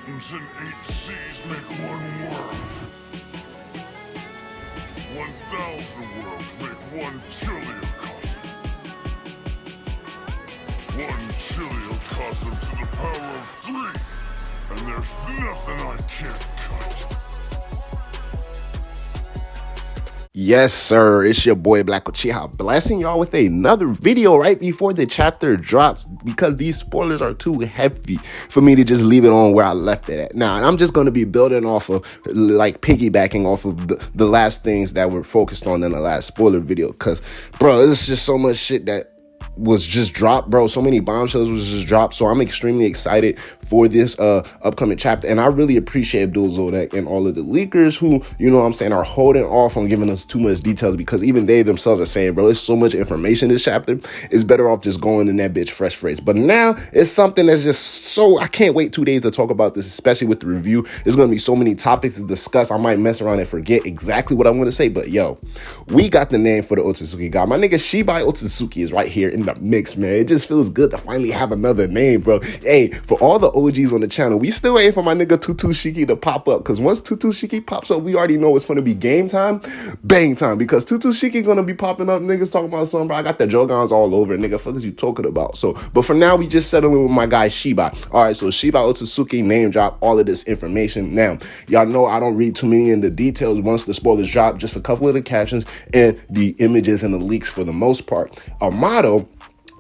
mountains and 8 seas make one world. 1,000 worlds make one chiliocosm. One chiliocosm to the power of 3, and there's nothing I can't cut. Yes, sir. It's your boy Black Uchiha blessing y'all with another video right before the chapter drops because these spoilers are too heavy for me to just leave it on where I left it at. Now, and I'm just going to be building off of, like, piggybacking off of the last things that were focused on in the last spoiler video because, bro, there's just so much shit that was just dropped, bro. So many bombshells was just dropped. So I'm extremely excited for this upcoming chapter. And I really appreciate Abdul Zodek and all of the leakers who, you know what I'm saying, are holding off on giving us too much details because even they themselves are saying, bro, there's so much information in this chapter. It's better off just going in that bitch fresh phrase. But now it's something that's just so, I can't wait 2 days to talk about this, especially with the review. There's going to be so many topics to discuss. I might mess around and forget exactly what I want to say. But yo, we got the name for the Otsutsuki guy. My nigga Shibai Otsutsuki is right here in the mix, man. It just feels good to finally have another name, bro. Hey, for all the OGs on the channel, we still waiting for my nigga Otsutsuki to pop up, because once Otsutsuki pops up, we already know it's going to be game time, bang time, because Otsutsuki gonna be popping up. Niggas talking about something, bro. I got the Jogans all over, nigga. Fuck is you talking about? So, but for now, we just settling with my guy Shibai. All right, so Shibai Otsutsuki name drop all of this information. Now, y'all know I don't read too many in the details once the spoilers drop, just a couple of the captions and the images and the leaks for the most part. Armado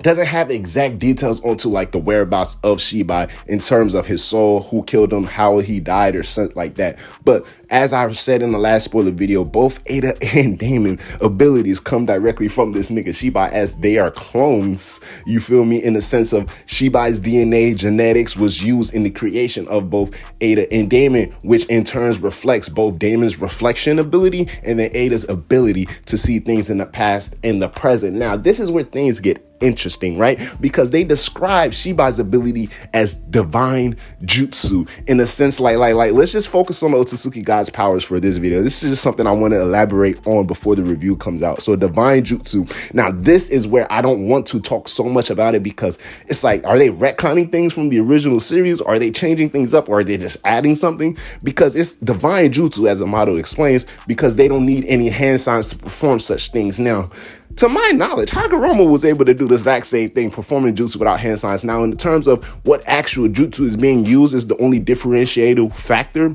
doesn't have exact details onto like the whereabouts of Shibai in terms of his soul, who killed him, how he died, or something like that. But as I said in the last spoiler video, both Eida and Daemon abilities come directly from this nigga Shibai, as they are clones, you feel me, in the sense of Shibai's DNA genetics was used in the creation of both Eida and Daemon, which in turns reflects both Daemon's reflection ability and then Eida's ability to see things in the past and the present. Now, this is where things get interesting, right? Because they describe Shibai's ability as divine jutsu in a sense, like let's just focus on the Otsutsuki God's powers for this video. This is just something I want to elaborate on before the review comes out. So divine jutsu. Now, this is where I don't want to talk so much about it because it's like, are they retconning things from the original series? Are they changing things up? Or are they just adding something? Because it's divine jutsu, as Amado explains, because they don't need any hand signs to perform such things. Now, to my knowledge, Hagoromo was able to do the exact same thing, performing jutsu without hand signs. Now, in terms of what actual jutsu is being used, is the only different factor,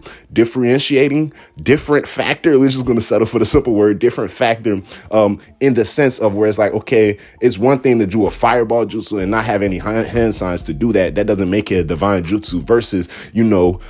we're just going to settle for the simple word, different factor, in the sense of where it's like, okay, it's one thing to do a fireball jutsu and not have any hand signs to do that. That doesn't make it a divine jutsu versus, you know,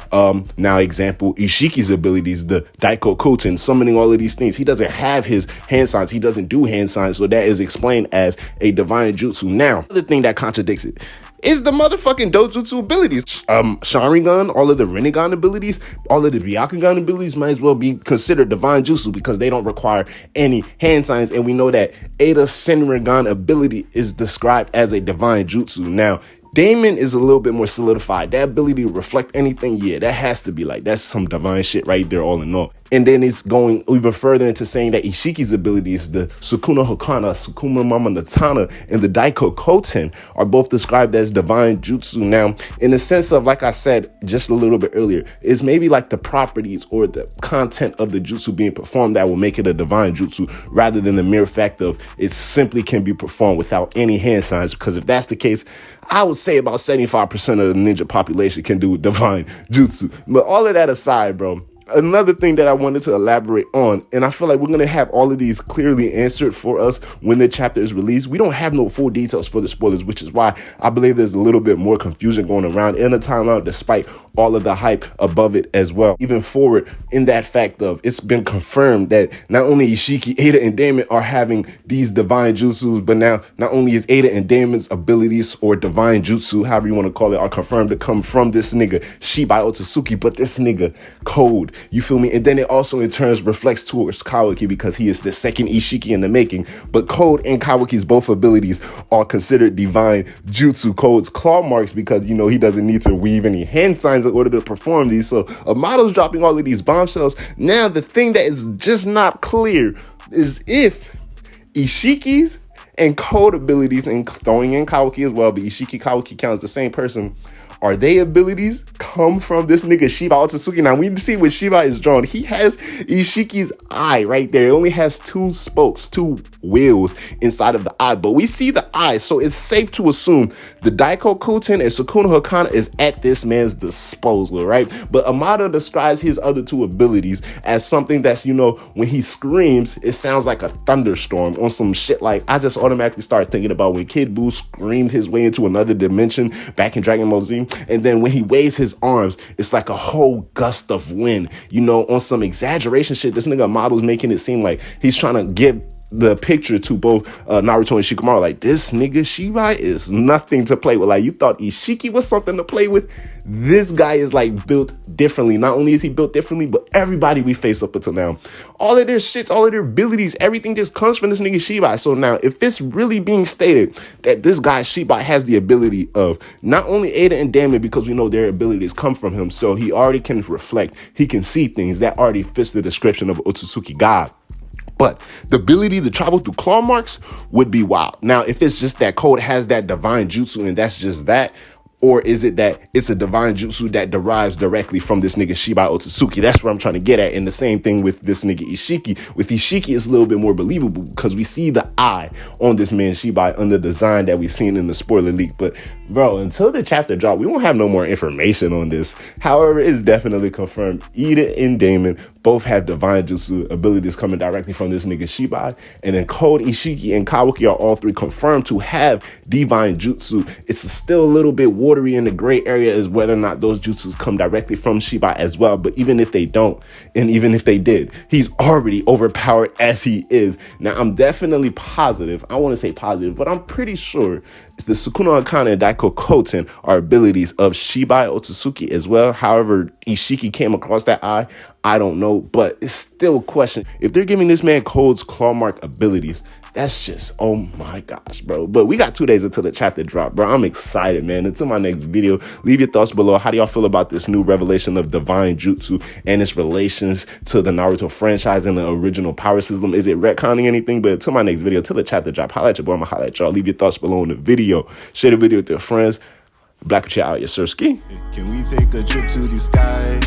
now example, Isshiki's abilities, the Daiko Koten, summoning all of these things. He doesn't have his hand signs. He doesn't do hand signs. So that is explained as a divine jutsu. Now, the thing that contradicts it is the motherfucking dojutsu abilities. Sharingan, all of the Rinnegan abilities, all of the Byakugan abilities might as well be considered divine jutsu because they don't require any hand signs. And we know that Eida's Senringan ability is described as a divine jutsu. Now, Daemon is a little bit more solidified. That ability to reflect anything, yeah, that has to be like, that's some divine shit right there, all in all. And then it's going even further into saying that Isshiki's abilities, the Sukuna Hokana, Sukuna Mama Natana, and the Daiko Koten are both described as divine jutsu. Now, in the sense of, like I said just a little bit earlier, is maybe like the properties or the content of the jutsu being performed that will make it a divine jutsu, rather than the mere fact of it simply can be performed without any hand signs. Because if that's the case, I would say about 75% of the ninja population can do divine jutsu. But all of that aside, bro, another thing that I wanted to elaborate on, and I feel like we're going to have all of these clearly answered for us when the chapter is released. We don't have no full details for the spoilers, which is why I believe there's a little bit more confusion going around in the timeline, despite all of the hype above it as well. Even forward in that fact of, it's been confirmed that not only Isshiki, Eida, and Daemon are having these divine jutsus, but now not only is Eida and Daemon's abilities or divine jutsu, however you want to call it, are confirmed to come from this nigga Shibai Otsutsuki, but this nigga Code, you feel me? And then it also in turns reflects towards Kawaki because he is the second Isshiki in the making. But Code and Kawaki's both abilities are considered divine jutsu. Code's claw marks because, you know, he doesn't need to weave any hand signs in order to perform these. So Amado's dropping all of these bombshells. Now, the thing that is just not clear is if Isshiki's and code abilities, and throwing in Kawaki as well, but Isshiki, Kawaki count as the same person. Are they abilities come from this nigga Shiba Otsutsuki? Now, we see what Shiba is drawn. He has Isshiki's eye right there. It only has two spokes, two wheels inside of the eye, but we see the eye, so it's safe to assume the Daiko Kuten and Sukuna Hakana is at this man's disposal, right? But Amado describes his other two abilities as something that's, you know, when he screams, it sounds like a thunderstorm on some shit. Like, I just automatically start thinking about when Kid Buu screamed his way into another dimension back in Dragon Ball Z. And then when he waves his arms, it's like a whole gust of wind, you know, on some exaggeration shit. This nigga Model's making it seem like he's trying to give the picture to both Naruto and Shikamaru, like, this nigga Shiba is nothing to play with. Like, you thought Isshiki was something to play with. This guy is like built differently. Not only is he built differently, but everybody we faced up until now, all of their shits, all of their abilities, everything just comes from this nigga Shiba. So now, if it's really being stated that this guy Shiba has the ability of not only Eida and Daemon, because we know their abilities come from him, so he already can reflect, he can see things, that already fits the description of Otsutsuki God. But the ability to travel through claw marks would be wild. Now, if it's just that code has that divine jutsu and that's just that, or is it that it's a divine jutsu that derives directly from this nigga Shiba Otsutsuki? That's where I'm trying to get at. And the same thing with this nigga Isshiki. With Isshiki, it's a little bit more believable because we see the eye on this man Shiba on the design that we've seen in the spoiler leak. But bro, until the chapter drop, we won't have no more information on this. However, it's definitely confirmed Eida and Daemon both have divine jutsu abilities coming directly from this nigga Shiba. And then Code, Isshiki, and Kawaki are all three confirmed to have divine jutsu. It's still a little bit watery in the gray area as whether or not those jutsus come directly from Shiba as well. But even if they don't, and even if they did, he's already overpowered as he is. Now, I'm definitely positive. I want to say positive, but I'm pretty sure the Sukuna Hakana and Daiko Koten are abilities of Shiba Otsutsuki as well. However, Isshiki came across that eye, I don't know, but it's still a question. If they're giving this man Code's claw mark abilities, that's just, oh my gosh, bro. But we got 2 days until the chapter drop, bro. I'm excited, man. Until my next video, leave your thoughts below. How do y'all feel about this new revelation of divine jutsu and its relations to the Naruto franchise and the original power system? Is it retconning anything? But until my next video, till the chapter drop, holla at your boy. I'm gonna holla at y'all. Leave your thoughts below in the video. Share the video with your friends. Black Chill out, yes sir, ski. Can we take a trip to the sky?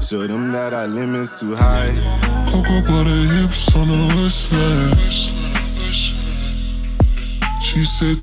Show them that our limit's too high. Cocoa butter hips on the waistline. She said